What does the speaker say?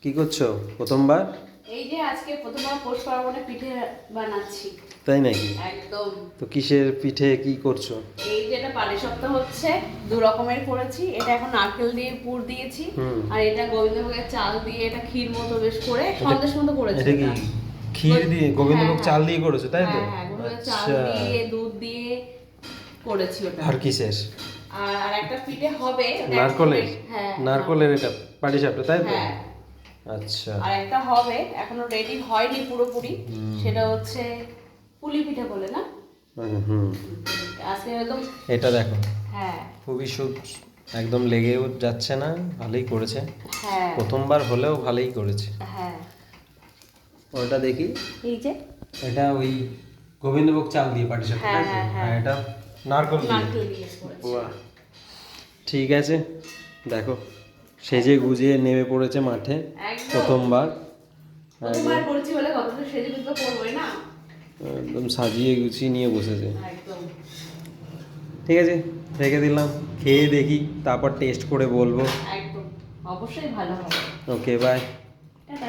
কি করছো প্রথমবার? এই যে আজকে প্রথমবার পৌষ পার্বণে পিঠে বানাচ্ছি। তাই নাকি? একদম। তো কিসের পিঠে কি করছো? এই যে এটা পাটিসাপটা হচ্ছে, দু রকমের করেছি। এটা এখন নারকেল দিয়ে পুর দিয়েছি, আর এটা গোবিন্দভোগের চাল দিয়ে এটা ক্ষীর মতো বেশ করে সন্দেশ মতো করেছি। এটা কি ক্ষীর দিয়ে গোবিন্দভোগ চাল দিয়ে করেছো তাই তো? হ্যাঁ, গোবিন্দভোগের চাল আচ্ছা। দিয়ে দুধ দিয়ে করেছি ওটা। আর কিসের? আর একটা পিঠে হবে নারকলের? হ্যাঁ, নারকলের এটা পাটিসাপটা তাই তো? হ্যাঁ। আচ্ছা। আর একটা হবে, এখনো রেডি হয়নি পুরোপুরি, সেটা হচ্ছে পুলি পিঠে বলে না? হুম। আজকে একদম। এটা দেখো, হ্যাঁ খুবই একদম লেগেও যাচ্ছে না, ভালোই করেছে। হ্যাঁ প্রথমবার হলেও ভালোই করেছে। হ্যাঁ। ওটা দেখি। এই যে এটা ওই গোবিন্দভোগ চাল দিয়ে পাটিসাপটা হ্যাঁ, তাই তো? হ্যাঁ, আর এটা নারকল দিয়ে। নারকেল দিয়ে করেছি। বাহ, ঠিক আছে। দেখো সেজে গুজিয়ে নেমে পড়েছে মাঠে একদম। প্রথমবার। প্রথমবার করেছি বলে কতটা সেজে গুজে করবোই না। একদম সাজিয়ে গুছিয়ে নিয়ে বসেছে। একদম। ঠিক আছে, রেখে দিলাম, খেয়ে দেখি, তারপর টেস্ট করে বলবো। একদম, অবশ্যই ভালো হবে। ওকে, বাই।